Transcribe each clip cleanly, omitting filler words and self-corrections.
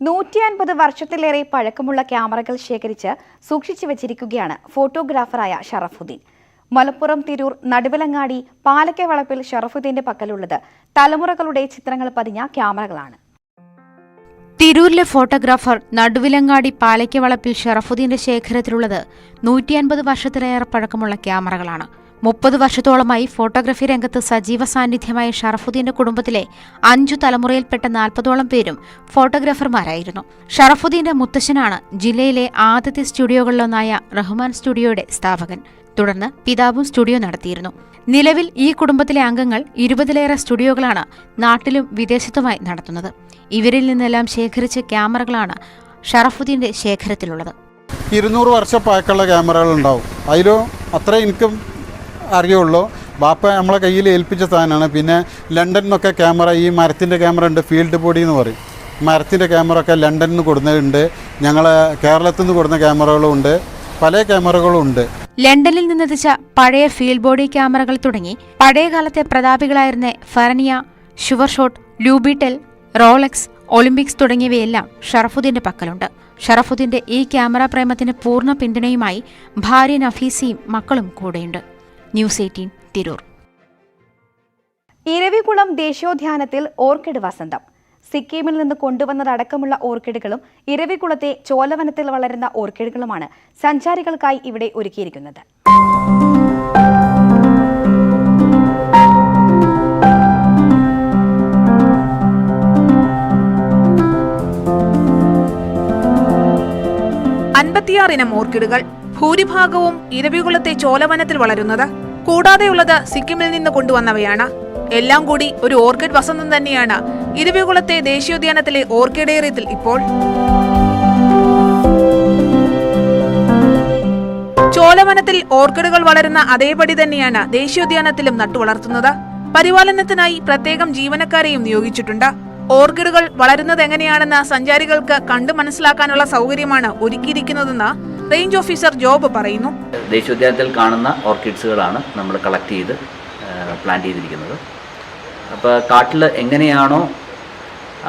150 വർഷത്തിലേറെ പഴക്കമുള്ള ക്യാമറകൾ ശേഖരിച്ച് സൂക്ഷിച്ചു വച്ചിരിക്കുകയാണ് ഫോട്ടോഗ്രാഫറായ ഷറഫുദ്ദീൻ. മലപ്പുറം തിരൂർ നടുവിലങ്ങാടി പാലക്കവളപ്പിൽ ഷറഫുദ്ദീന്റെ പക്കലുള്ളത് തലമുറകളുടെ ചിത്രങ്ങൾ പതിഞ്ഞ ക്യാമറകളാണ്. തിരൂരിലെ ഫോട്ടോഗ്രാഫർ നടുവിലങ്ങാടി പാലക്കവളപ്പിൽ ഷറഫുദ്ദീന്റെ ശേഖരത്തിലുള്ളത് 150 വർഷത്തിലേറെ പഴക്കമുള്ള ക്യാമറകളാണ്. 30 വർഷത്തോളമായി ഫോട്ടോഗ്രഫി രംഗത്ത് സജീവ സാന്നിധ്യമായ ഷറഫുദ്ദീന്റെ കുടുംബത്തിലെ 5 തലമുറയിൽപ്പെട്ട 40ഓളം പേരും ഫോട്ടോഗ്രാഫർമാരായിരുന്നു. ഷറഫുദ്ദീന്റെ മുത്തശ്ശനാണ് ജില്ലയിലെ ആദ്യത്തെ സ്റ്റുഡിയോകളിലൊന്നായ റഹ്മാൻ സ്റ്റുഡിയോയുടെ സ്ഥാപകൻ. തുടർന്ന് പിതാവും സ്റ്റുഡിയോ നടത്തിയിരുന്നു. നിലവിൽ ഈ കുടുംബത്തിലെ അംഗങ്ങൾ 20ലേറെ സ്റ്റുഡിയോകളാണ് നാട്ടിലും വിദേശത്തുമായി നടത്തുന്നത്. ഇവരിൽ നിന്നെല്ലാം ശേഖരിച്ച ക്യാമറകളാണ് ഷറഫുദ്ദീന്റെ ശേഖരത്തിലുള്ളത്. 200 വർഷം പഴക്കമുള്ള ക്യാമറകൾ ഉണ്ടാവും. അതിലും അത്ര എനിക്കും അറിയുള്ളൂ. ബാപ്പ നമ്മളെ കയ്യിൽ ഏൽപ്പിച്ച സാധനമാണ്. പിന്നെ ലണ്ടനിൽ നിന്നൊക്കെ ക്യാമറ, ഈ മരത്തിൻ്റെ ക്യാമറ ഉണ്ട്, ഫീൽഡ് ബോഡി എന്ന് പറയും. മരത്തിൻ്റെ ക്യാമറ ഒക്കെ ലണ്ടനിൽ നിന്ന് കൊടുക്കുന്നുണ്ട്. ഞങ്ങളെ കേരളത്തിൽ നിന്ന് കൊടുക്കുന്ന ക്യാമറകളും ഉണ്ട്, പല ക്യാമറകളും ഉണ്ട്. ലണ്ടനിൽ നിന്നെത്തിച്ച പഴയ ഫീൽഡ് ബോഡി ക്യാമറകൾ തുടങ്ങി പഴയ കാലത്തെ പ്രതാപികളായിരുന്ന ഫെറനിയ, ഷുവർഷോട്ട്, ലൂബിടെൽ, റോളക്സ്, ഒളിമ്പിക്സ് തുടങ്ങിയവയെല്ലാം ഷറഫുദ്ദീന്റെ പക്കലുണ്ട്. ഷറഫുദ്ദീന്റെ ഈ ക്യാമറ പ്രേമത്തിന് പൂർണ്ണ പിന്തുണയുമായി ഭാര്യ നഫീസയും മക്കളും കൂടെയുണ്ട്. ന്യൂസ് 18 തിരൂർ. ഇരവികുളം ദേശീയോദ്യാനത്തിൽ ഓർക്കിഡ് വസന്തം. സിക്കിമിൽ നിന്ന് കൊണ്ടുവന്നതടക്കമുള്ള ഓർക്കിഡുകളും ഇരവികുളത്തെ ചോലവനത്തിൽ വളരുന്ന ഓർക്കിഡുകളുമാണ് സഞ്ചാരികൾക്കായി ഇവിടെ ഒരുക്കിയിരിക്കുന്നത്. ഇനം ഓർക്കിഡുകൾ, ഭൂരിഭാഗവും ഇരവികുളത്തെ ചോലവനത്തിൽ വളരുന്നത്. കൂടാതെയുള്ളത് സിക്കിമിൽ നിന്ന് കൊണ്ടുവന്നവയാണ്. എല്ലാം കൂടി ഒരു ഓർക്കിഡ് വസന്തം തന്നെയാണ് ഇരവികുളത്തെ ദേശീയോദ്യാനത്തിലെ ഓർക്കിഡേറിയത്തിൽ ഇപ്പോൾ. ചോലവനത്തിൽ ഓർക്കിഡുകൾ വളരുന്ന അതേപടി തന്നെയാണ് ദേശീയോദ്യാനത്തിലും നട്ടുവളർത്തുന്നത്. പരിപാലനത്തിനായി പ്രത്യേകം ജീവനക്കാരെയും നിയോഗിച്ചിട്ടുണ്ട്. ഓർക്കിഡുകൾ വളരുന്നത് എങ്ങനെയാണെന്ന് സഞ്ചാരികൾക്ക് കണ്ടു മനസ്സിലാക്കാനുള്ള സൗകര്യമാണ് ഒരുക്കിയിരിക്കുന്നതെന്ന് റേഞ്ച് ഓഫീസർ ജോബ് പറയുന്നു. ദേശീയോദ്യാനത്തിൽ കാണുന്ന ഓർക്കിഡ്സുകളാണ് നമ്മൾ കളക്ട് ചെയ്ത് പ്ലാന്റ് ചെയ്തിരിക്കുന്നത്. അപ്പോൾ കാട്ടിൽ എങ്ങനെയാണോ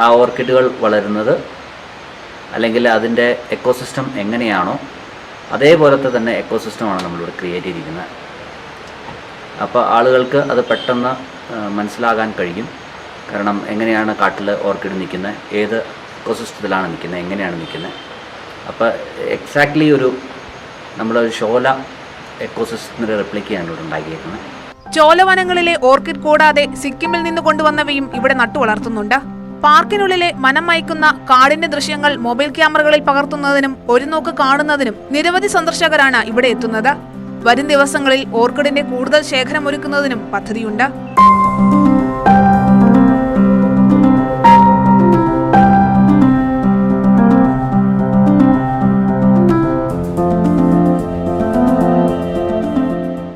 ആ ഓർക്കിഡുകൾ വളരുന്നത്, അല്ലെങ്കിൽ അതിൻ്റെ എക്കോസിസ്റ്റം എങ്ങനെയാണോ അതേപോലത്തെ തന്നെ എക്കോസിസ്റ്റമാണ് നമ്മളിവിടെ ക്രിയേറ്റ് ചെയ്തിരിക്കുന്നത്. അപ്പോൾ ആളുകൾക്ക് അത് പെട്ടെന്ന് മനസ്സിലാകാൻ കഴിയും. കാരണം എങ്ങനെയാണ് കാട്ടിൽ ഓർക്കിഡ് നിൽക്കുന്നത്, ഏത് എക്കോസിസ്റ്റത്തിലാണ് നിൽക്കുന്നത്, എങ്ങനെയാണ് നിൽക്കുന്നത്. അപ്പോൾ എക്സാക്ട്ലി നമ്മളൊരു ഷോല എക്കോസിസ്റ്റത്തിനെ റെപ്ലിക്ക് ചെയ്യാനോട് ഉണ്ടാക്കിയേക്കുന്നത്. ചോലവനങ്ങളിലെ ഓർക്കിഡ് കൂടാതെ സിക്കിമിൽ നിന്ന് കൊണ്ടുവന്നവയും ഇവിടെ നട്ടുവളർത്തുന്നുണ്ട്. പാർക്കിനുള്ളിലെ മനം മയക്കുന്ന കാടിന്റെ ദൃശ്യങ്ങൾ മൊബൈൽ ക്യാമറകളിൽ പകർത്തുന്നതിനും ഒരു നോക്ക് കാണുന്നതിനും നിരവധി സന്ദർശകരാണ് ഇവിടെ എത്തുന്നത്. വരും ദിവസങ്ങളിൽ ഓർക്കിഡിന്റെ കൂടുതൽ ശേഖരം ഒരുക്കുന്നതിനും പദ്ധതിയുണ്ട്.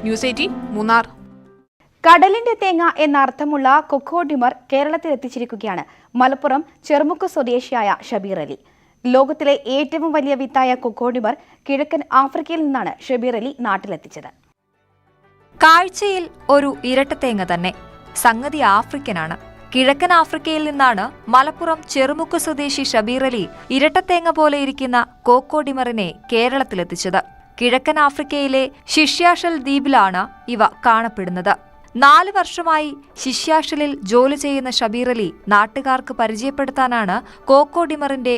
ന്യൂസ് 18 മൂന്നാർ. കടലിന്റെ തേങ്ങ എന്നർത്ഥമുള്ള കൊക്കോഡിമർ കേരളത്തിലെത്തിച്ചിരിക്കുകയാണ് മലപ്പുറം ചെറുമുക്ക് സ്വദേശിയായ ഷബീർ അലി. ലോകത്തിലെ ഏറ്റവും വലിയ വിത്തായ കൊക്കോഡിമർ കിഴക്കൻ ആഫ്രിക്കയിൽ നിന്നാണ് ഷബീർ അലി നാട്ടിലെത്തിച്ചത്. കാഴ്ചയിൽ ഒരു ഇരട്ടത്തേങ്ങ തന്നെ, സംഗതി ആഫ്രിക്കനാണ്. കിഴക്കൻ ആഫ്രിക്കയിൽ നിന്നാണ് മലപ്പുറം ചെറുമുക്ക് സ്വദേശി ഷബീർ അലി ഇരട്ടത്തേങ്ങ പോലെ ഇരിക്കുന്ന കോക്കോഡിമറിനെ കേരളത്തിലെത്തിച്ചത്. കിഴക്കൻ ആഫ്രിക്കയിലെ ശിഷ്യാഷൽ ദ്വീപിലാണ് ഇവ കാണപ്പെടുന്നത്. 4 വർഷമായി ശിഷ്യാഷലിൽ ജോലി ചെയ്യുന്ന ഷബീർ അലി നാട്ടുകാർക്ക് പരിചയപ്പെടുത്താനാണ് കോക്കോഡിമറിന്റെ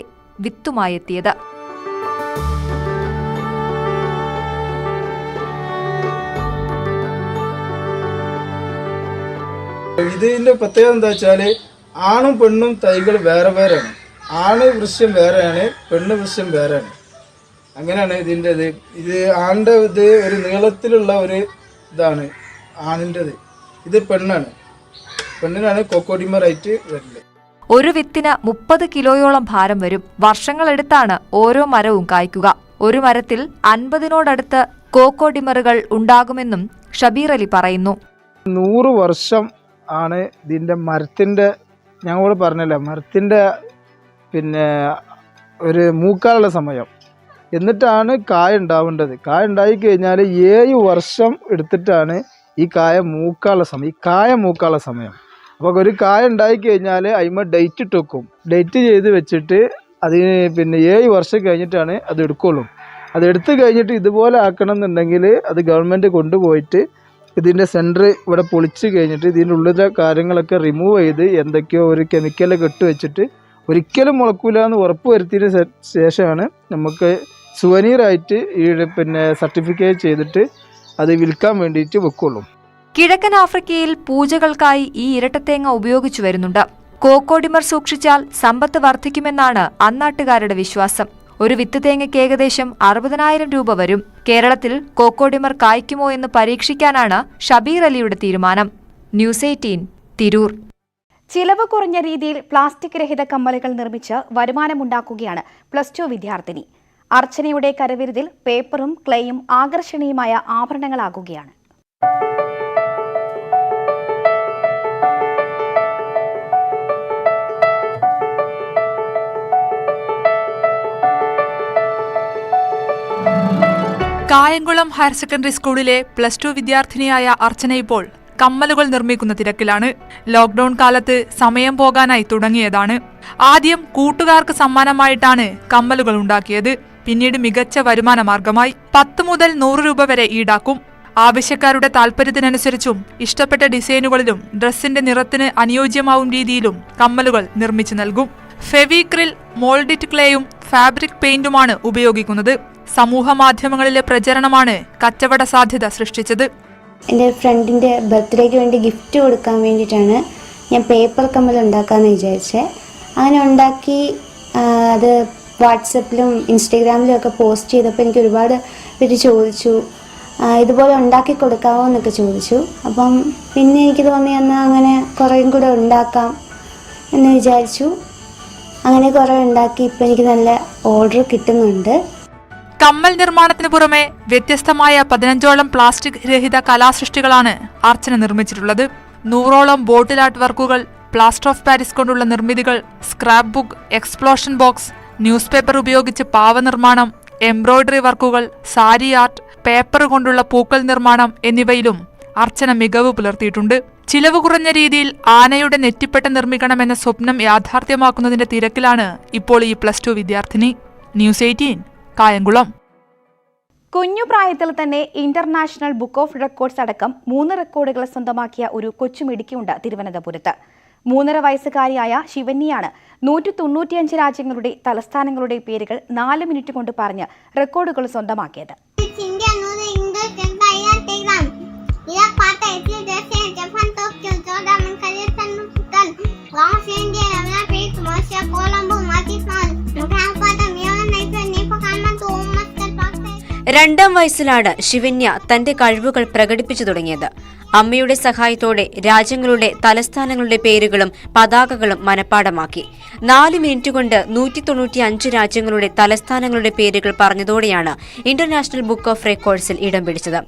വിത്തുമായെത്തിയത്. ഇതിന്റെ പ്രത്യേകത എന്താ വെച്ചാല് ആണും പെണ്ണും തൈകൾ വേറെ വേറെയാണ്. ആണ് വൃക്ഷം വേറെയാണ്, പെണ്ണ് വൃക്ഷം വേറെയാണ്. അങ്ങനെയാണ് ഇതിൻ്റെ ഇത് ആണിൻ്റെ ഇത് ഒരു നീളത്തിലുള്ള ഒരു ഇതാണ് ആണിൻ്റെത്. ഇത് പെണ്ണാണ്, പെണ്ണിനാണ് കൊക്കോഡിമറായിട്ട് വരുന്നത്. ഒരു വിത്തിന് 30 കിലോയോളം ഭാരം വരും. വർഷങ്ങളെടുത്താണ് ഓരോ മരവും കായ്ക്കുക. ഒരു മരത്തിൽ 50നോടടുത്ത് കോക്കോഡിമറുകൾ ഉണ്ടാകുമെന്നും ഷബീർ അലി പറയുന്നു. 100 വർഷം ആണ് ഇതിൻ്റെ മരത്തിൻ്റെ, ഞങ്ങളോട് പറഞ്ഞല്ലോ, മരത്തിൻ്റെ പിന്നെ ഒരു മൂക്കാനുള്ള സമയം. എന്നിട്ടാണ് കായ ഉണ്ടാവേണ്ടത്. കായ ഉണ്ടായി കഴിഞ്ഞാൽ 7 വർഷം എടുത്തിട്ടാണ് ഈ കായ മൂക്കാനുള്ള സമയം. ഈ കായ മൂക്കാനുള്ള സമയം. അപ്പോൾ ഒരു കായ ഉണ്ടായി കഴിഞ്ഞാൽ അതിന്മേൽ ഡേറ്റ് ഇട്ട് വെക്കും. ഡേറ്റ് ചെയ്ത് വെച്ചിട്ട് അതിന് പിന്നെ 7 വർഷം കഴിഞ്ഞിട്ടാണ് അത് എടുക്കുള്ളൂ. അത് എടുത്തു കഴിഞ്ഞിട്ട് ഇതുപോലെ ആക്കണം എന്നുണ്ടെങ്കിൽ അത് ഗവൺമെൻറ് കൊണ്ടുപോയിട്ട് ഇതിൻ്റെ സെൻറ്റർ ഇവിടെ പൊളിച്ച് കഴിഞ്ഞിട്ട് ഇതിൻ്റെ ഉള്ളിലെ കാര്യങ്ങളൊക്കെ റിമൂവ് ചെയ്ത് എന്തൊക്കെയോ ഒരു കെമിക്കലൊക്കെ ഇട്ട് വെച്ചിട്ട് ഒരിക്കലും മുളക്കൂല എന്ന് ഉറപ്പ് വരുത്തിയതിന് ശേഷമാണ് നമുക്ക് സുവനീറായിട്ട് ഈ പിന്നെ സർട്ടിഫിക്കറ്റ് ചെയ്തിട്ട് അത് വിൽക്കാൻ വേണ്ടിയിട്ട് വെക്കുള്ളൂ. കിഴക്കൻ ആഫ്രിക്കയിൽ പൂജകൾക്കായി ഈ ഇരട്ടത്തേങ്ങ ഉപയോഗിച്ചു വരുന്നുണ്ട്. കോക്കോഡിമർ സൂക്ഷിച്ചാൽ സമ്പത്ത് വർദ്ധിക്കുമെന്നാണ് അന്നാട്ടുകാരുടെ വിശ്വാസം. ഒരു വിത്ത് തേങ്ങയ്ക്ക് ഏകദേശം 60,000 രൂപ വരും. കേരളത്തിൽ കോക്കോഡിമർ കായ്ക്കുമോ എന്ന് പരീക്ഷിക്കാനാണ് ഷബീർ അലിയുടെ തീരുമാനം. ന്യൂസ് 18 തിരൂർ. ചിലവ് കുറഞ്ഞ രീതിയിൽ പ്ലാസ്റ്റിക് രഹിത കമ്മലുകൾ നിർമ്മിച്ച് വരുമാനമുണ്ടാക്കുകയാണ് +2 വിദ്യാർത്ഥിനി. അർച്ചനയുടെ കരവിരുതിൽ പേപ്പറും ക്ലേയും ആകർഷണീയമായ ആഭരണങ്ങളാകുകയാണ്. കായംകുളം ഹയർ സെക്കൻഡറി സ്കൂളിലെ +2 വിദ്യാർത്ഥിനിയായ അർച്ചന ഇപ്പോൾ കമ്മലുകൾ നിർമ്മിക്കുന്ന തിരക്കിലാണ്. ലോക്ക്ഡൌൺ കാലത്ത് സമയം പോകാനായി തുടങ്ങിയതാണ്. ആദ്യം കൂട്ടുകാർക്ക് സമ്മാനമായിട്ടാണ് കമ്മലുകൾ ഉണ്ടാക്കിയത്. പിന്നീട് മികച്ച വരുമാന മാർഗമായി 10 മുതൽ 100 രൂപ വരെ ഈടാക്കും. ആവശ്യക്കാരുടെ താൽപര്യത്തിനനുസരിച്ചും ഇഷ്ടപ്പെട്ട ഡിസൈനുകളിലും ഡ്രസ്സിന്റെ നിറത്തിന് അനുയോജ്യമാവും രീതിയിലും കമ്മലുകൾ നിർമ്മിച്ചു നൽകും. ഫെവിക്രിൽ, മോൾഡിറ്റ് ക്ലേയും ഫാബ്രിക് പെയിന്റുമാണ് ഉപയോഗിക്കുന്നത്. സമൂഹ മാധ്യമങ്ങളിലെ പ്രചരണമാണ് കച്ചവട സാധ്യത സൃഷ്ടിച്ചത്. എൻ്റെ ഫ്രണ്ടിൻ്റെ ബർത്ത്ഡേക്ക് വേണ്ടി ഗിഫ്റ്റ് കൊടുക്കാൻ വേണ്ടിയിട്ടാണ് ഞാൻ പേപ്പർ കമ്മൽ ഉണ്ടാക്കാമെന്ന് വിചാരിച്ചത്. അങ്ങനെ ഉണ്ടാക്കി അത് വാട്സപ്പിലും ഇൻസ്റ്റഗ്രാമിലും ഒക്കെ പോസ്റ്റ് ചെയ്തപ്പോൾ എനിക്ക് ഒരുപാട് പേര് ചോദിച്ചു ഇതുപോലെ ഉണ്ടാക്കി കൊടുക്കാമോ എന്നൊക്കെ ചോദിച്ചു. അപ്പം പിന്നെ എനിക്ക് തോന്നി എന്നാൽ അങ്ങനെ കുറേയും കൂടെ ഉണ്ടാക്കാം എന്ന് വിചാരിച്ചു. അങ്ങനെ കുറേ ഉണ്ടാക്കി ഇപ്പം എനിക്ക് നല്ല ഓർഡർ കിട്ടുന്നുണ്ട്. കമ്മൽ നിർമ്മാണത്തിന് പുറമെ വ്യത്യസ്തമായ 15ഓളം പ്ലാസ്റ്റിക് രഹിത കലാസൃഷ്ടികളാണ് അർച്ചന നിർമ്മിച്ചിട്ടുള്ളത്. 100ഓളം ബോട്ടിൽ ആർട്ട് വർക്കുകൾ, പ്ലാസ്റ്റർ ഓഫ് പാരീസ് കൊണ്ടുള്ള നിർമ്മിതികൾ, scrap book, explosion box, news paper ഉപയോഗിച്ച് പാവ നിർമ്മാണം, എംബ്രോയിഡറി വർക്കുകൾ, സാരി ആർട്ട്, പേപ്പർ കൊണ്ടുള്ള പൂക്കൾ നിർമ്മാണം എന്നിവയിലും അർച്ചന മികവ് പുലർത്തിയിട്ടുണ്ട്. ചിലവ് കുറഞ്ഞ രീതിയിൽ ആനയുടെ നെറ്റിപ്പട്ട നിർമ്മിക്കണമെന്ന സ്വപ്നം യാഥാർത്ഥ്യമാക്കുന്നതിന്റെ തിരക്കിലാണ് ഇപ്പോൾ ഈ +2 വിദ്യാർത്ഥിനി. ന്യൂസ് 18 കായംകുളം. കുഞ്ഞുപ്രായത്തിൽ തന്നെ ഇന്റർനാഷണൽ ബുക്ക് ഓഫ് റെക്കോർഡ്സ് അടക്കം 3 റെക്കോർഡുകൾ സ്വന്തമാക്കിയ ഒരു കൊച്ചുമിടുക്കിയുണ്ട് തിരുവനന്തപുരത്ത്. 3.5 വയസ്സുകാരിയായ ശിവന്യാണ് 195 രാജ്യങ്ങളുടെ തലസ്ഥാനങ്ങളുടെ പേരുകൾ 4 മിനിറ്റ് കൊണ്ട് പറഞ്ഞ് റെക്കോർഡുകൾ സ്വന്തമാക്കിയത്. രണ്ടാം വയസ്സിലാണ് ശിവന്യ തന്റെ കഴിവുകൾ പ്രകടിപ്പിച്ചു തുടങ്ങിയത്. അമ്മയുടെ സഹായത്തോടെ രാജ്യങ്ങളുടെ തലസ്ഥാനങ്ങളുടെ പേരുകളും പതാകകളും മനഃപ്പാഠമാക്കി. 4 മിനിറ്റ് കൊണ്ട് 195 രാജ്യങ്ങളുടെ തലസ്ഥാനങ്ങളുടെ പേരുകൾ പറഞ്ഞതോടെയാണ് ഇന്റർനാഷണൽ ബുക്ക് ഓഫ് റെക്കോർഡ്സിൽ ഇടം പിടിച്ചത്.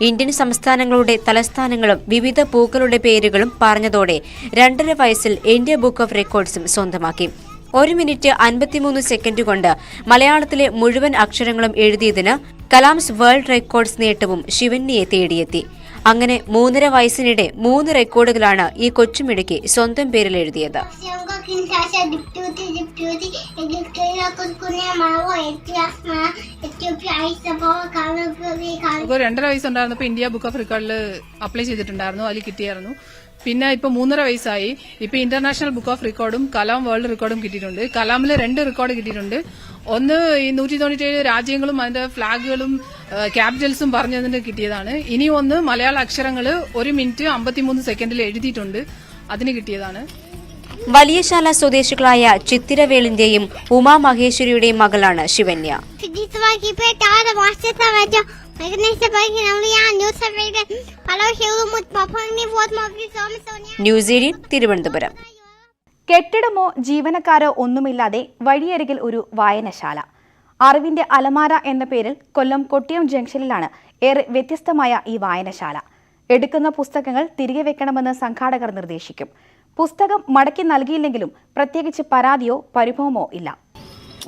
ഇന്ത്യൻ സംസ്ഥാനങ്ങളുടെ തലസ്ഥാനങ്ങളും വിവിധ പൂക്കളുടെ പേരുകളും പറഞ്ഞതോടെ 2.5 വയസ്സിൽ ഇന്ത്യ ബുക്ക് ഓഫ് റെക്കോർഡ്സും സ്വന്തമാക്കി. 1 മിനിറ്റ് 53 സെക്കൻഡ് കൊണ്ട് മലയാളത്തിലെ മുഴുവൻ അക്ഷരങ്ങളും എഴുതിയതിന് കലാംസ് വേൾഡ് റെക്കോർഡ്സ് നേട്ടവും ശിവന്യയെ തേടിയെത്തി. അങ്ങനെ 3.5 വയസ്സിനിടെ 3 റെക്കോർഡുകളാണ് ഈ കൊച്ചുമിടുക്കി സ്വന്തം പേരിൽ എഴുതിയത്. 2.5 വയസ്സുണ്ടായിരുന്നപ്പോൾ ഇന്ത്യ ബുക്ക് ഓഫ് റെക്കോർഡിൽ അപ്ലൈ ചെയ്തിട്ടുണ്ടായിരുന്നു, അതിൽ കിട്ടിയായിരുന്നു. പിന്നെ ഇപ്പൊ 3.5 വയസ്സായി. ഇപ്പൊ ഇന്റർനാഷണൽ ബുക്ക് ഓഫ് റെക്കോർഡും കലാം വേൾഡ് റെക്കോർഡും കിട്ടിയിട്ടുണ്ട്. കലാമിൽ 2 റെക്കോർഡ് കിട്ടിയിട്ടുണ്ട്. ഒന്ന് ഈ 197 രാജ്യങ്ങളും അതിന്റെ ഫ്ലാഗുകളും ക്യാപിറ്റൽസും പറഞ്ഞതിന് കിട്ടിയതാണ്. ഇനി ഒന്ന് മലയാള അക്ഷരങ്ങൾ 1 മിനിറ്റ് 53 സെക്കൻഡിൽ എഴുതിയിട്ടുണ്ട്, അതിന് കിട്ടിയതാണ്. വലിയശാല സ്വദേശികളായ ചിത്തിരവേളിന്റെയും ഉമാ മഹേശ്വരിയുടെയും മകളാണ് ശിവന്യ. ന്യൂസ് 18 തിരുവനന്തപുരം. കെട്ടിടമോ ജീവനക്കാരോ ഒന്നുമില്ലാതെ വഴിയരികിൽ ഒരു വായനശാല. അറിവിന്റെ അലമാര എന്ന പേരിൽ കൊല്ലം കൊട്ടിയം ജംഗ്ഷനിലാണ് ഏറെ വ്യത്യസ്തമായ ഈ വായനശാല. എടുക്കുന്ന പുസ്തകങ്ങൾ തിരികെ വെക്കണമെന്ന് സംഘാടകർ നിർദ്ദേശിക്കും. പുസ്തകം മടക്കി നൽകിയില്ലെങ്കിലും പ്രത്യേകിച്ച് പരാതിയോ പരിഭവമോ ഇല്ല.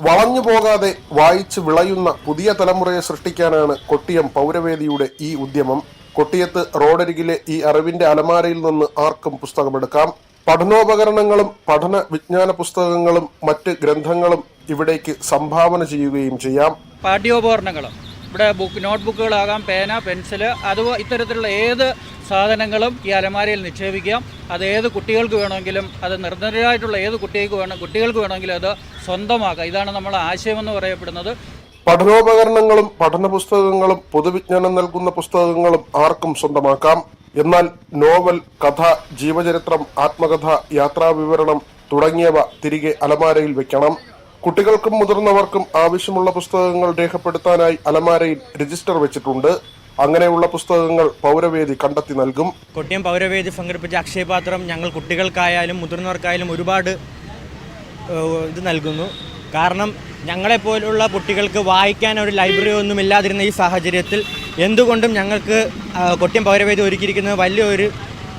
വളഞ്ഞു പോകാതെ വായിച്ച് വിളയുന്ന പുതിയ തലമുറയെ സൃഷ്ടിക്കാനാണ് കൊട്ടിയം പൗരവേദിയുടെ ഈ ഉദ്യമം. കൊട്ടിയത്ത് റോഡരികിലെ ഈ അറിവിന്റെ അലമാരയിൽ നിന്ന് ആർക്കും പുസ്തകമെടുക്കാം. പഠനോപകരണങ്ങളും പഠന വിജ്ഞാന പുസ്തകങ്ങളും മറ്റ് ഗ്രന്ഥങ്ങളും ഇവിടേക്ക് സംഭാവന ചെയ്യുകയും ചെയ്യാം. പാഠ്യോപകരണങ്ങളും ഇവിടെ നോട്ട്ബുക്കുകളാകാം, പേന, പെൻസിൽ, ഇത്തരത്തിലുള്ള ഏത് സാധനങ്ങളും ഈ അലമാരയിൽ നിക്ഷേപിക്കാം. അത് ഏത് കുട്ടികൾക്ക് വേണമെങ്കിലും, അത് നിർധനരായിട്ടുള്ള ഏത് കുട്ടികൾക്ക് വേണമെങ്കിലും അത് സ്വന്തമാക്കാം. ഇതാണ് നമ്മളെ ആശയമെന്ന് പറയപ്പെടുന്നത്. പഠനോപകരണങ്ങളും പഠന പുസ്തകങ്ങളും പൊതുവിജ്ഞാനം നൽകുന്ന പുസ്തകങ്ങളും ആർക്കും സ്വന്തമാക്കാം. എന്നാൽ നോവൽ, കഥ, ജീവചരിത്രം, ആത്മകഥ, യാത്രാവിവരണം തുടങ്ങിയവ തിരികെ അലമാരയിൽ വെക്കണം. കുട്ടികൾക്കും മുതിർന്നവർക്കും ആവശ്യമുള്ള പുസ്തകങ്ങൾ രേഖപ്പെടുത്താനായി അലമാരയിൽ രജിസ്റ്റർ വെച്ചിട്ടുണ്ട്. അങ്ങനെയുള്ള പുസ്തകങ്ങൾ പൗരവേദി കണ്ടെത്തി നൽകും. കൊട്ടിയം പൗരവേദി സംഘടിപ്പിച്ച അക്ഷയപാത്രം ഞങ്ങൾ കുട്ടികൾക്കായാലും മുതിർന്നവർക്കായാലും ഒരുപാട് ഇത് നൽകുന്നു. കാരണം ഞങ്ങളെപ്പോലുള്ള കുട്ടികൾക്ക് വായിക്കാൻ ഒരു ലൈബ്രറി ഒന്നും ഇല്ലാതിരുന്ന ഈ സാഹചര്യത്തിൽ എന്തുകൊണ്ടും ഞങ്ങൾക്ക് കൊട്ടിയം പൗരവേദി ഒരുക്കിയിരിക്കുന്നത് വലിയൊരു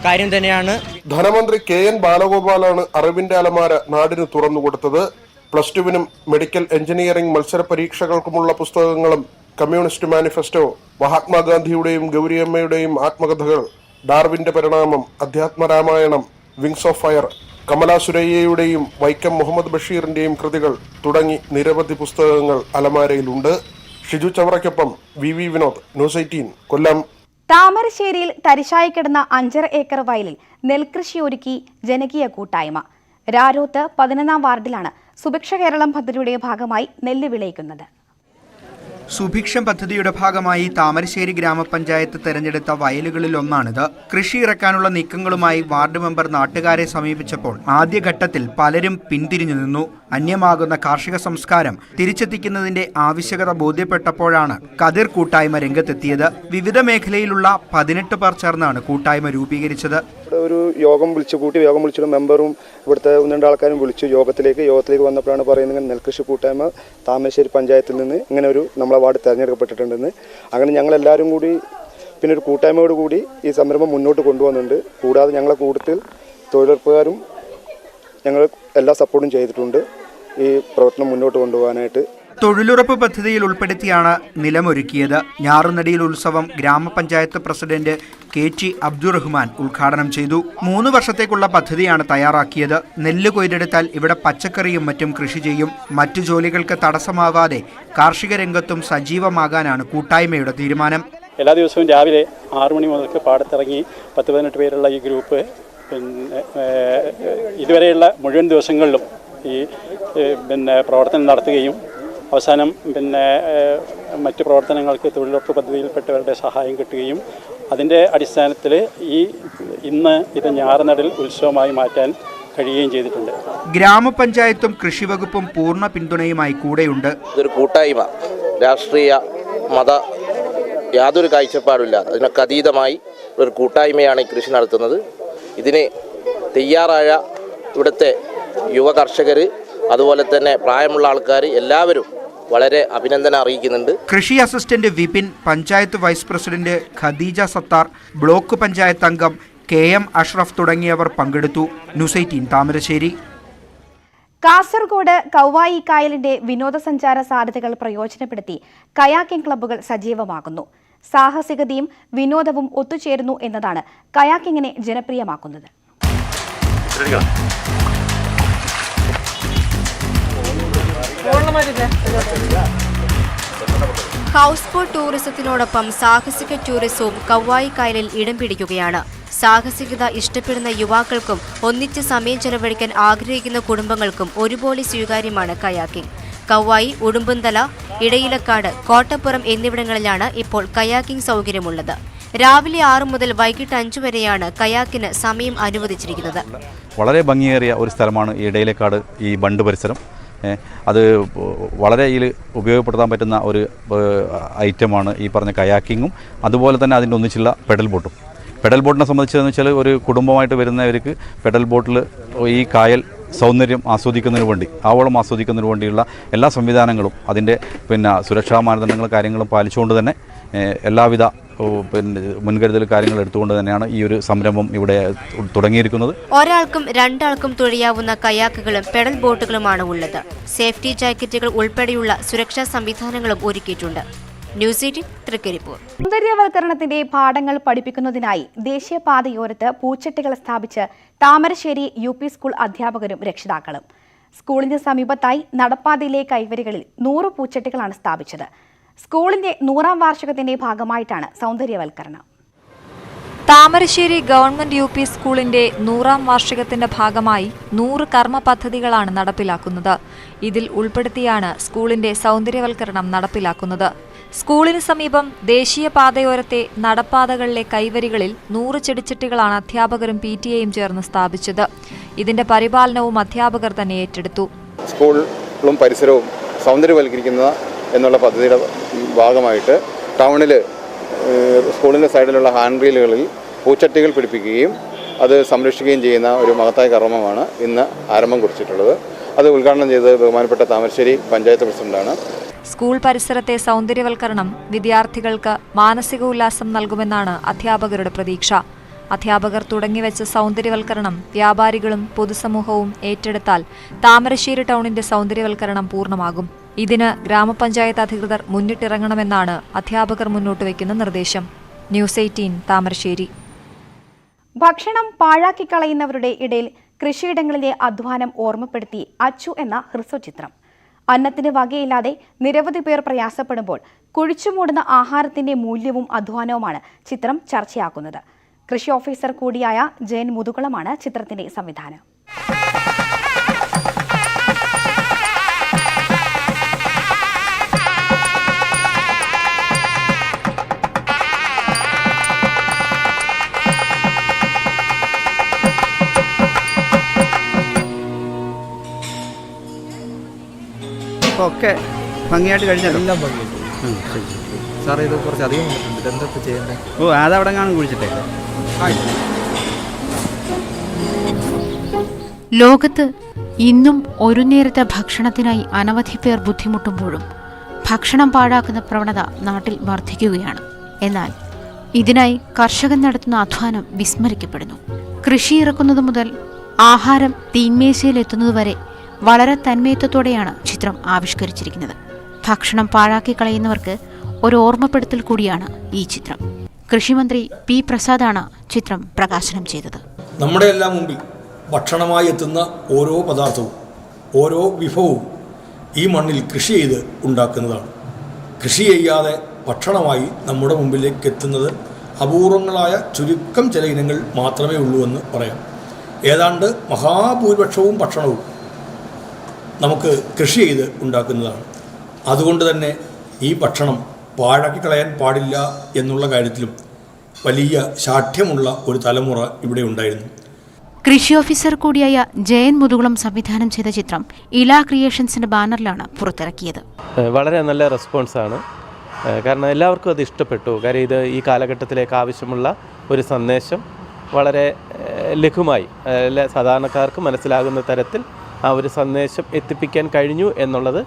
കാര്യം തന്നെയാണ്. ധനമന്ത്രി KN ബാലഗോപാലാണ് അറിവിന്റെ അലമാര നാടിന് തുറന്നുകൊടുത്തത്. പ്ലസ് ടുവിനും മെഡിക്കൽ എഞ്ചിനീയറിംഗ് മത്സര പരീക്ഷകൾക്കുമുള്ള പുസ്തകങ്ങളും കമ്മ്യൂണിസ്റ്റ് മാനിഫെസ്റ്റോ, മഹാത്മാഗാന്ധിയുടെയും ഗൗരിയമ്മയുടെയും ആത്മകഥകൾ, ഡാർവിന്റെ പരിണാമം, അധ്യാത്മരാമായണം, വിങ്സ് ഓഫ് ഫയർ, കമല സുരയ്യയുടെയും വൈക്കം മുഹമ്മദ് ബഷീറിന്റെയും കൃതികൾ തുടങ്ങി നിരവധി പുസ്തകങ്ങൾ അലമാരയിലുണ്ട്. ഷിജു ചവറയ്ക്കൊപ്പം VV വിനോദ്, ന്യൂസ് 18 കൊല്ലം. താമരശ്ശേരിയിൽ തരിശായി കിടന്ന 5.5 ഏക്കർ വയലിൽ നെൽകൃഷി ഒരുക്കി ജനകീയ കൂട്ടായ്മ. രാരോത്ത് 11-ാം വാർഡിലാണ് സുഭിക്ഷ കേരളം പദ്ധതിയുടെ ഭാഗമായി നെല്ല് വിളയിക്കുന്നത്. സുഭിക്ഷം പദ്ധതിയുടെ ഭാഗമായി താമരശ്ശേരി ഗ്രാമപഞ്ചായത്ത് തെരഞ്ഞെടുത്ത വയലുകളിൽ ഒന്നാണിത്. കൃഷി ഇറക്കാനുള്ള നീക്കങ്ങളുമായി വാർഡ് മെമ്പർ നാട്ടുകാരെ സമീപിച്ചപ്പോൾ ആദ്യഘട്ടത്തിൽ പലരും പിന്തിരിഞ്ഞു നിന്നു. അന്യമാകുന്ന കാർഷിക സംസ്കാരം തിരിച്ചെത്തിക്കുന്നതിന്റെ ആവശ്യകത ബോധ്യപ്പെട്ടപ്പോഴാണ് കതിർ കൂട്ടായ്മ രംഗത്തെത്തിയത്. വിവിധ മേഖലയിലുള്ള 18 പേർ ചേർന്നാണ് കൂട്ടായ്മ രൂപീകരിച്ചത്. ഒരു യോഗം വിളിച്ചിട്ട് മെമ്പറും ഇവിടുത്തെ 1-2 ആൾക്കാരും വിളിച്ചു യോഗത്തിലേക്ക് വന്നപ്പോഴാണ് പറയുന്നത് നെൽകൃഷി കൂട്ടായ്മ താമരശ്ശേരി പഞ്ചായത്തിൽ നിന്ന് ഇങ്ങനെ ഒരു നമ്മളെ വാർഡ് തിരഞ്ഞെടുക്കപ്പെട്ടിട്ടുണ്ടെന്ന്. അങ്ങനെ ഞങ്ങളെല്ലാവരും കൂടി പിന്നെ ഒരു കൂട്ടായ്മയോട് കൂടി ഈ സംരംഭം മുന്നോട്ട് കൊണ്ടുവന്നിട്ടുണ്ട്. കൂടാതെ ഞങ്ങളെ കൂട്ടത്തിൽ തൊഴിലുറപ്പുകാരും ഞങ്ങൾ എല്ലാ സപ്പോർട്ടും ചെയ്തിട്ടുണ്ട് ഈ പ്രവർത്തനം മുന്നോട്ട് കൊണ്ടുപോകാനായിട്ട്. തൊഴിലുറപ്പ് പദ്ധതിയിൽ ഉൾപ്പെടുത്തിയാണ് നിലമൊരുക്കിയത്. ഞാറുനടിയിൽ ഉത്സവം ഗ്രാമപഞ്ചായത്ത് പ്രസിഡന്റ് KT അബ്ദുറഹ്മാൻ ഉദ്ഘാടനം ചെയ്തു. 3 വർഷത്തേക്കുള്ള പദ്ധതിയാണ് തയ്യാറാക്കിയത്. നെല്ല് കൊയ്തെടുത്താൽ ഇവിടെ പച്ചക്കറിയും മറ്റും കൃഷി ചെയ്യും. മറ്റു ജോലികൾക്ക് തടസ്സമാവാതെ കാർഷിക രംഗത്തും സജീവമാകാനാണ് കൂട്ടായ്മയുടെ തീരുമാനം. എല്ലാ ദിവസവും രാവിലെ 6 മണി മുതൽക്ക് പാടത്തിറങ്ങി 10-18 പേരുള്ള ഈ ഗ്രൂപ്പ് ഇതുവരെയുള്ള മുഴുവൻ ദിവസങ്ങളിലും ഈ പ്രവർത്തനം നടത്തുകയും അവസാനം മറ്റ് പ്രവർത്തനങ്ങൾക്ക് തൊഴിലുറപ്പ് പദ്ധതിയിൽപ്പെട്ടവരുടെ സഹായം കിട്ടുകയും അതിൻ്റെ അടിസ്ഥാനത്തിൽ ഇന്ന് ഇത് ഞാറുനടൽ ഉത്സവമായി മാറ്റാൻ കഴിയുകയും ചെയ്തിട്ടുണ്ട്. ഗ്രാമപഞ്ചായത്തും കൃഷിവകുപ്പും പൂർണ്ണ പിന്തുണയുമായി കൂടെയുണ്ട്. ഇതൊരു കൂട്ടായ്മ, രാഷ്ട്രീയ മത യാതൊരു കാഴ്ചപ്പാടില്ല, അതിനൊക്കെ അതീതമായി ഒരു കൂട്ടായ്മയാണ് ഈ കൃഷി നടത്തുന്നത്. ഇതിന് തയ്യാറായ ഇവിടുത്തെ യുവ കർഷകർ, അതുപോലെ തന്നെ പ്രായമുള്ള ആൾക്കാർ എല്ലാവരും വളരെ അഭിനന്ദനം അറിയിക്കുന്നുണ്ട്. കൃഷി assistant Vipin, panchayat vice president Khadeeja Sathar, block panchayat അംഗം KM അഷ്റഫ് തുടങ്ങിയവർ പങ്കെടുത്തു. ന്യൂസ് 18 താമരശ്ശേരി. കാസർഗോഡ് കൗവായി കായലിന്റെ വിനോദസഞ്ചാര സാധ്യതകൾ പ്രയോജനപ്പെടുത്തി കയാക്കിംഗ് ക്ലബ്ബുകൾ സജീവമാകുന്നു. സാഹസികതയും വിനോദവും ഒത്തുചേരുന്നു എന്നതാണ് കയാക്കിങ്ങിനെ ജനപ്രിയമാക്കുന്നത്. ഹൗസ് ബോട്ട് ടൂറിസത്തിനോടൊപ്പം സാഹസിക ടൂറിസവും കൗവായി കായലിൽ ഇടം പിടിക്കുകയാണ്. സാഹസികത ഇഷ്ടപ്പെടുന്ന യുവാക്കൾക്കും ഒന്നിച്ച് സമയം ചെലവഴിക്കാൻ ആഗ്രഹിക്കുന്ന കുടുംബങ്ങൾക്കും ഒരുപോലെ സ്വീകാര്യമാണ് കയാക്കിംഗ്. കൗവായി, ഉടുമ്പുംതല, ഇടയിലക്കാട്, കോട്ടപ്പുറം എന്നിവിടങ്ങളിലാണ് ഇപ്പോൾ കയാക്കിംഗ് സൗകര്യമുള്ളത്. രാവിലെ 6 മുതൽ വൈകിട്ട് 5 വരെയാണ് കയാക്കിന് സമയം അനുവദിച്ചിരിക്കുന്നത്. വളരെ ഭംഗിയേറിയ ഒരു സ്ഥലമാണ് ഈ ഇടയിലക്കാട്, ഈ ബണ്ട് പരിസരം. അത് വളരെ ഉപയോഗപ്പെടുത്താൻ പറ്റുന്ന ഒരു ഐറ്റമാണ് ഈ പറഞ്ഞ കയാക്കിങ്ങും, അതുപോലെ തന്നെ അതിൻ്റെ ഒന്നിച്ചുള്ള പെഡൽ ബോട്ടും. പെഡൽ ബോട്ടിനെ സംബന്ധിച്ചതെന്ന് വെച്ചാൽ ഒരു കുടുംബമായിട്ട് വരുന്നവർക്ക് പെഡൽ ബോട്ടിൽ ഈ കായൽ സൗന്ദര്യം ആസ്വദിക്കുന്നതിന് വേണ്ടി, ആവോളം ആസ്വദിക്കുന്നതിന് വേണ്ടിയുള്ള എല്ലാ സംവിധാനങ്ങളും അതിൻ്റെ സുരക്ഷാ മാനദണ്ഡങ്ങളും കാര്യങ്ങളും പാലിച്ചുകൊണ്ട് തന്നെ എല്ലാവിധ മുൻകരുതൽ കാര്യങ്ങൾ എടുത്തുകൊണ്ട് തന്നെയാണ് ഈ ഒരു സംരംഭം ഇവിടെ തുടങ്ങിയിരിക്കുന്നത്. ഒരാൾക്കും 2 ആൾക്കും തുഴയാവുന്ന കയാക്കുകളും പെഡൽ ബോട്ടുകളുമാണ് ഉള്ളത്. സേഫ്റ്റി ജാക്കറ്റുകൾ ഉൾപ്പെടെയുള്ള സുരക്ഷാ സംവിധാനങ്ങളും ഒരുക്കിയിട്ടുണ്ട്. ന്യൂസ് 18 തൃക്കരിപ്പൂർ. സൗന്ദര്യവൽക്കരണത്തിന്റെ പാഠങ്ങൾ പഠിപ്പിക്കുന്നതിനായി ദേശീയപാതയോരത്ത് പൂച്ചട്ടികൾ സ്ഥാപിച്ച് താമരശ്ശേരി UP സ്കൂൾ അധ്യാപകരും രക്ഷിതാക്കളും. സ്കൂളിന് സമീപത്തായി നടപ്പാതയിലെ കൈവരികളിൽ 100 പൂച്ചട്ടികളാണ് സ്ഥാപിച്ചത്. സ്കൂളിന്റെ 100ാം വാർഷികത്തിന്റെ ഭാഗമായിട്ടാണ് സൗന്ദര്യവൽക്കരണം. താമരശ്ശേരി ഗവൺമെന്റ് UP സ്കൂളിന്റെ 100ാം വാർഷികത്തിന്റെ ഭാഗമായി 100 കർമ്മ പദ്ധതികളാണ് നടപ്പിലാക്കുന്നത്. ഇതിൽ ഉൾപ്പെടുത്തിയാണ് സ്കൂളിന്റെ സൗന്ദര്യവൽക്കരണം നടപ്പിലാക്കുന്നത്. സ്കൂളിന് സമീപം ദേശീയപാതയോരത്തെ നടപ്പാതകളിലെ കൈവരികളിൽ 100 ചെടിച്ചട്ടികളാണ് അധ്യാപകരും PTA-യും ചേർന്ന് സ്ഥാപിച്ചത്. ഇതിന്റെ പരിപാലനവും അധ്യാപകർ തന്നെ ഏറ്റെടുത്തു. സ്കൂളും പരിസരവും സൗന്ദര്യവൽക്കരിക്കുന്ന എന്നുള്ള പദ്ധതിയുടെ ഭാഗമായിട്ട് ടൗണിൽ സ്കൂളിൻ്റെ സൈഡിലുള്ള ഹാൻഡ് റീലുകളിൽ പൂച്ചട്ടികൾ പിടിപ്പിക്കുകയും അത് സംരക്ഷിക്കുകയും ചെയ്യുന്ന ഒരു മഹത്തായ കർമ്മമാണ് ഇന്ന് ആരംഭം കുറിച്ചിട്ടുള്ളത്. അത് ഉദ്ഘാടനം ചെയ്തത് ബഹുമാനപ്പെട്ട താമരശ്ശേരി പഞ്ചായത്ത് പ്രസിഡന്റാണ്. സ്കൂൾ പരിസരത്തെ സൗന്ദര്യവൽക്കരണം വിദ്യാർത്ഥികൾക്ക് മാനസിക ഉല്ലാസം നൽകുമെന്നാണ് അധ്യാപകരുടെ പ്രതീക്ഷ. അധ്യാപകർ തുടങ്ങിവെച്ച സൗന്ദര്യവൽക്കരണം വ്യാപാരികളും പൊതുസമൂഹവും ഏറ്റെടുത്താൽ താമരശ്ശേരി ടൗണിന്റെ സൗന്ദര്യവൽക്കരണം പൂർണ്ണമാകും. ഇതിന് ഗ്രാമപഞ്ചായത്ത് അധികൃതർ മുന്നിട്ടിറങ്ങണമെന്നാണ് അധ്യാപകർ മുന്നോട്ട് വയ്ക്കുന്ന നിർദ്ദേശം. ന്യൂസ് 18 താമരശ്ശേരി. ഭക്ഷണം പാഴാക്കി കളയുന്നവരുടെ ഇടയിൽ കൃഷിയിടങ്ങളിലെ അധ്വാനം ഓർമ്മപ്പെടുത്തി അച്ചു എന്ന ഹ്രസ്വചിത്രം. അന്നത്തിന് വകയില്ലാതെ നിരവധി പേർ പ്രയാസപ്പെടുമ്പോൾ കുഴിച്ചുമൂടുന്ന ആഹാരത്തിന്റെ മൂല്യവും അധ്വാനവുമാണ് ചിത്രം ചർച്ചയാക്കുന്നത്. കൃഷി ഓഫീസർ കൂടിയായ ജയൻ മുതുകുളമാണ് ചിത്രത്തിന്റെ സംവിധാനം. ഒക്കെ ഭംഗിയായിട്ട് കഴിഞ്ഞാൽ എല്ലാം ഭംഗിയായിട്ട്. സാറേ ഇത് കുറച്ച് അധികം വന്നിട്ടുണ്ട്, എന്തൊക്കെ ചെയ്യേണ്ടത്? ഓ അതവിടെ കാണും കുഴിച്ചിട്ടേ. ലോകത്ത് ഇന്നും ഒരു നേരത്തെ ഭക്ഷണത്തിനായി അനവധി പേർ ബുദ്ധിമുട്ടുമ്പോഴും ഭക്ഷണം പാഴാക്കുന്ന പ്രവണത നാട്ടിൽ വർദ്ധിക്കുകയാണ്. എന്നാൽ ഇതിനായി കർഷകൻ നടത്തുന്ന അധ്വാനം വിസ്മരിക്കപ്പെടുന്നു. കൃഷി ഇറക്കുന്നത് മുതൽ ആഹാരം തീന്മേശയിലെത്തുന്നതുവരെ വളരെ തന്മയത്വത്തോടെയാണ് ചിത്രം ആവിഷ്കരിച്ചിരിക്കുന്നത്. ഭക്ഷണം പാഴാക്കി കളയുന്നവർക്ക് ഒരു ഓർമ്മപ്പെടുത്തൽ കൂടിയാണ് ഈ ചിത്രം. കൃഷിമന്ത്രി P. പ്രസാദാണ് ചിത്രം പ്രകാശനം ചെയ്തത്. നമ്മുടെ എല്ലാം മുമ്പിൽ ഭക്ഷണമായി എത്തുന്ന ഓരോ പദാർത്ഥവും ഓരോ വിഭവവും ഈ മണ്ണിൽ കൃഷി ചെയ്ത് ഉണ്ടാക്കുന്നതാണ്. കൃഷി ചെയ്യാതെ ഭക്ഷണമായി നമ്മുടെ മുമ്പിലേക്ക് എത്തുന്നത് അപൂർവങ്ങളായ ചുരുക്കം ചില ഇനങ്ങൾ മാത്രമേ ഉള്ളൂ എന്ന് പറയാം. ഏതാണ്ട് മഹാഭൂരിപക്ഷവും ഭക്ഷണവും നമുക്ക് കൃഷി ചെയ്ത് ഉണ്ടാക്കുന്നതാണ്. അതുകൊണ്ട് തന്നെ ഈ ഭക്ഷണം പാഴാക്കി കളയാൻ പാടില്ല എന്നുള്ള കാര്യത്തിലും വലിയ ശാഠ്യമുള്ള ഒരു തലമുറ ഇവിടെ ഉണ്ടായിരുന്നു. കൃഷി ഓഫീസർ കൂടിയായ ജയൻ മുതുകുളം സംവിധാനം ചെയ്ത ചിത്രം ഇല ക്രിയേഷൻസിന്റെ ബാനറിലാണ് പുറത്തിറക്കിയത്. വളരെ നല്ല റെസ്പോൺസാണ്. കാരണം എല്ലാവർക്കും അത് ഇഷ്ടപ്പെട്ടു. കാര്യം ഇത് ഈ കാലഘട്ടത്തിലേക്ക് ആവശ്യമുള്ള ഒരു സന്ദേശം വളരെ ലഘുമായി സാധാരണക്കാർക്ക് മനസ്സിലാകുന്ന തരത്തിൽ ആ ഒരു സന്ദേശം എത്തിപ്പിക്കാൻ കഴിഞ്ഞു എന്നുള്ളത്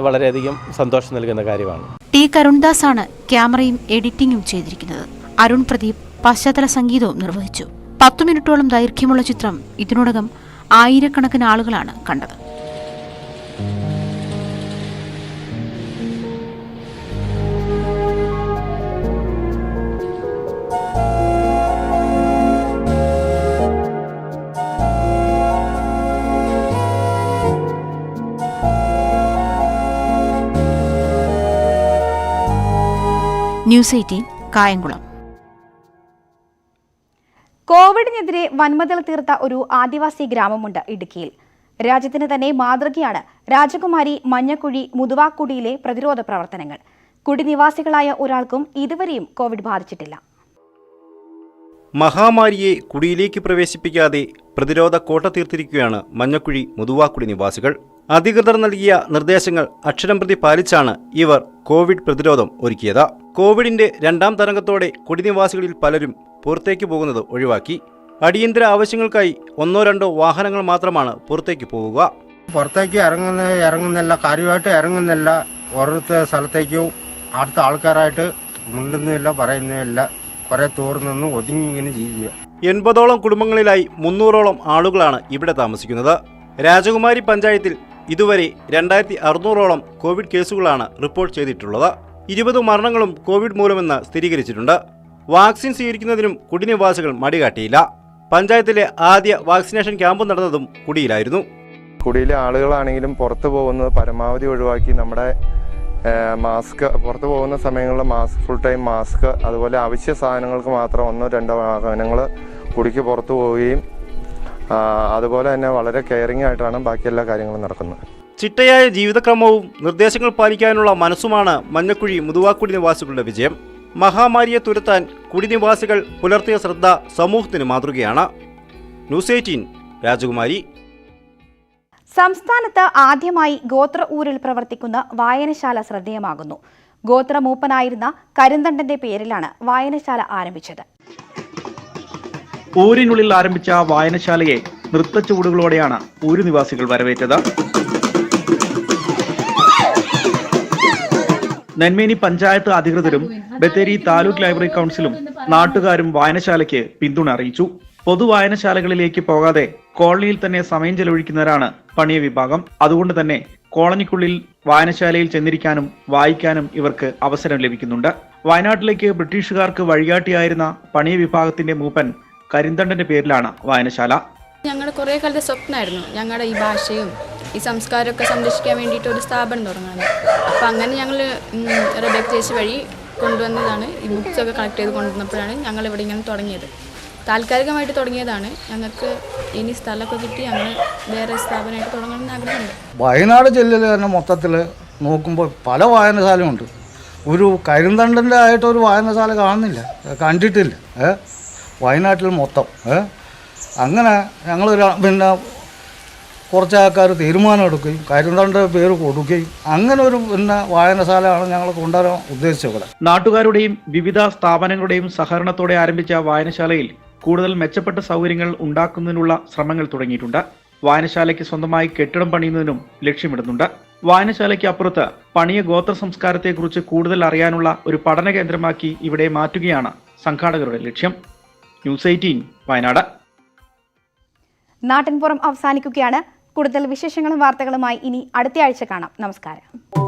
വളരെയധികം സന്തോഷം നൽകുന്ന കാര്യമാണ്. T. കരുൺദാസ് ആണ് ക്യാമറയും എഡിറ്റിംഗും ചെയ്തിരിക്കുന്നത്. അരുൺ പ്രദീപ് പശ്ചാത്തല സംഗീതവും നിർവഹിച്ചു. 10 മിനിറ്റോളം ദൈർഘ്യമുള്ള ചിത്രം ഇതിനോടകം ആയിരക്കണക്കിന് ആളുകളാണ് കണ്ടത്. ന്യൂസ് 18 കായംകുളം. കോവിഡിനെതിരെ വൻമതിൽ തീർത്ത ഒരു ആദിവാസി ഗ്രാമമുണ്ട് ഇടുക്കിയിൽ. രാജ്യത്തിന് തന്നെ മാതൃകയാണ് രാജകുമാരി മഞ്ഞക്കുഴി മുതുവാക്കുടിയിലെ പ്രതിരോധ പ്രവർത്തനങ്ങൾ. കുടിനിവാസികളായ ഒരാൾക്കും ഇതുവരെയും കോവിഡ് ബാധിച്ചിട്ടില്ല. മഹാമാരിയെ കുടിയിലേക്ക് പ്രവേശിപ്പിക്കാതെ പ്രതിരോധ കോട്ട തീർത്തിരിക്കുകയാണ് മഞ്ഞക്കുഴി മുതുവാക്കുടി നിവാസികൾ. അധികൃതർ നൽകിയ നിർദ്ദേശങ്ങൾ അക്ഷരം പ്രതി പാലിച്ചാണ് ഇവർ കോവിഡ് പ്രതിരോധം ഒരുക്കിയത്. കോവിഡിന്റെ 2ാം തരംഗത്തോടെ കുടിനിവാസികളിൽ പലരും പുറത്തേക്ക് പോകുന്നത് ഒഴിവാക്കി. അടിയന്തര ആവശ്യങ്ങൾക്കായി 1-2 വാഹനങ്ങൾ മാത്രമാണ് പുറത്തേക്ക് പോവുക. പുറത്തേക്ക് ഇറങ്ങുന്നില്ല, കാര്യമായിട്ട് ഇറങ്ങുന്നില്ല. ഓരോരുത്തർ സ്ഥലത്തേക്കും അടുത്ത ആൾക്കാരായിട്ട് മിണ്ടുന്നില്ല, പറയുന്നില്ല. കുറെ തോർന്നു ഒതുങ്ങി ഇങ്ങനെ ജീവിക്കുക. 80ഓളം കുടുംബങ്ങളിലായി 300ഓളം ആളുകളാണ് ഇവിടെ താമസിക്കുന്നത്. രാജകുമാരി പഞ്ചായത്തിൽ ഇതുവരെ 2600ഓളം കോവിഡ് കേസുകളാണ് റിപ്പോർട്ട് ചെയ്തിട്ടുള്ളത്. 20 മരണങ്ങളും കോവിഡ് മൂലമെന്ന് സ്ഥിരീകരിച്ചിട്ടുണ്ട്. വാക്സിൻ സ്വീകരിക്കുന്നതിനും കുടിനിവാസികൾ മടികാട്ടിയില്ല. പഞ്ചായത്തിലെ ആദ്യ വാക്സിനേഷൻ ക്യാമ്പ് നടന്നതും കുടിയിലായിരുന്നു. കുടിയിലെ ആളുകളാണെങ്കിലും പുറത്തു പോകുന്നത് പരമാവധി ഒഴിവാക്കി നമ്മുടെ മാസ്ക്, പുറത്തു പോകുന്ന സമയങ്ങളിൽ ഫുൾ ടൈം മാസ്ക്, അതുപോലെ അവശ്യ സാധനങ്ങൾക്ക് മാത്രം 1-2 വാഹനങ്ങൾ കുടിക്ക് പുറത്തു പോവുകയും അതുപോലെ തന്നെ വളരെ കെയറിംഗ് ആയിട്ടാണ് ബാക്കി എല്ലാ കാര്യങ്ങളും നടക്കുന്നത്. ചിട്ടയായ ജീവിതക്രമവും നിർദ്ദേശങ്ങൾ പാലിക്കാനുള്ള മനസ്സുമാണ് മഞ്ഞക്കുഴി മുതുവാക്കുടി നിവാസികളുടെ വിജയം. മഹാമാരിയെ തുരത്താൻ കുടിനിവാസികൾ പുലർത്തിയ ശ്രദ്ധ സമൂഹത്തിന് മാതൃകയാണ്. ന്യൂസ് 18 രാജകുമാരി. സംസ്ഥാനത്ത് ആദ്യമായി ഗോത്ര ഊരിൽ പ്രവർത്തിക്കുന്ന വായനശാല ശ്രദ്ധേയമാകുന്നു. ഗോത്ര മൂപ്പനായിരുന്ന കരിന്തണ്ടന്റെ പേരിലാണ് വായനശാല ആരംഭിച്ചത്. ഊരിനുള്ളിൽ ആരംഭിച്ച വായനശാലയെ നൃത്തച്ചുവടുകളോടെയാണ് ഊരുനിവാസികൾ വരവേറ്റത്. നെന്മേനി പഞ്ചായത്ത് അധികൃതരും ബത്തേരി താലൂക്ക് ലൈബ്രറി കൗൺസിലും നാട്ടുകാരും വായനശാലയ്ക്ക് പിന്തുണ അറിയിച്ചു. പൊതുവായനശാലകളിലേക്ക് പോകാതെ കോളനിയിൽ തന്നെ സമയം ചെലവഴിക്കുന്നവരാണ് പണിയ വിഭാഗം. അതുകൊണ്ട് തന്നെ കോളനിക്കുള്ളിൽ വായനശാലയിൽ ചെന്നിരിക്കാനും വായിക്കാനും ഇവർക്ക് അവസരം ലഭിക്കുന്നുണ്ട്. വയനാട്ടിലേക്ക് ബ്രിട്ടീഷുകാർക്ക് വഴികാട്ടിയായിരുന്ന പണിയ വിഭാഗത്തിന്റെ മൂപ്പൻ കരിന്തണ്ടന്റെ പേരിലാണ് വായനശാല. ഞങ്ങളുടെ കുറേ കാലത്തെ സ്വപ്നമായിരുന്നു ഞങ്ങളുടെ ഈ ഭാഷയും ഈ സംസ്കാരമൊക്കെ സംരക്ഷിക്കാൻ വേണ്ടിയിട്ട് ഒരു സ്ഥാപനം തുടങ്ങുന്നത്. അപ്പോൾ അങ്ങനെ ഞങ്ങൾ റബേക്ക ചേച്ചി വഴി കൊണ്ടുവന്നതാണ്. ഈ ബുക്സൊക്കെ കളക്ട് ചെയ്ത് കൊണ്ടുവന്നപ്പോഴാണ് ഞങ്ങൾ ഇവിടെ ഇങ്ങനെ തുടങ്ങിയത്. താൽക്കാലികമായിട്ട് തുടങ്ങിയതാണ്. ഞങ്ങൾക്ക് ഇനി സ്ഥലമൊക്കെ കിട്ടി ഞങ്ങൾ വേറെ സ്ഥാപനമായിട്ട് തുടങ്ങണമെന്ന് ആഗ്രഹമുണ്ട്. വയനാട് ജില്ലയിൽ തന്നെ മൊത്തത്തിൽ നോക്കുമ്പോൾ പല വായനശാലയുണ്ട്. ഒരു കരിന്തണ്ടൻ്റെ ആയിട്ടൊരു വായനശാല കാണുന്നില്ല, കണ്ടിട്ടില്ല വയനാട്ടിൽ മൊത്തം. അങ്ങനെ ഞങ്ങൾ പിന്നെ കുറച്ച് ആൾക്കാർ തീരുമാനമെടുക്കുകയും കരിന്തണ്ടൻ്റെ പേര് കൊടുക്കുകയും അങ്ങനെ ഒരു പിന്നെ വായനശാലയാണ് ഞങ്ങൾ കൊണ്ടുവരാൻ ഉദ്ദേശിച്ചത്. നാട്ടുകാരുടെയും വിവിധ സ്ഥാപനങ്ങളുടെയും സഹകരണത്തോടെ ആരംഭിച്ച വായനശാലയിൽ കൂടുതൽ മെച്ചപ്പെട്ട സൗകര്യങ്ങൾ ഉണ്ടാക്കുന്നതിനുള്ള ശ്രമങ്ങൾ തുടങ്ങിയിട്ടുണ്ട്. വായനശാലയ്ക്ക് സ്വന്തമായി കെട്ടിടം പണിയുന്നതിനും ലക്ഷ്യമിടുന്നുണ്ട്. വായനശാലയ്ക്ക് അപ്പുറത്ത് പണിയ ഗോത്ര സംസ്കാരത്തെക്കുറിച്ച് കൂടുതൽ അറിയാനുള്ള ഒരു പഠന കേന്ദ്രമാക്കി ഇവിടെ മാറ്റുകയാണ് സംഘാടകരുടെ ലക്ഷ്യം. ന്യൂസ് 18 വയനാട്. നാട്ടിൻപുറം അവസാനിക്കുകയാണ്. കൂടുതൽ വിശേഷങ്ങളും വാർത്തകളുമായി ഇനി അടുത്ത ആഴ്ച കാണാം. നമസ്കാരം.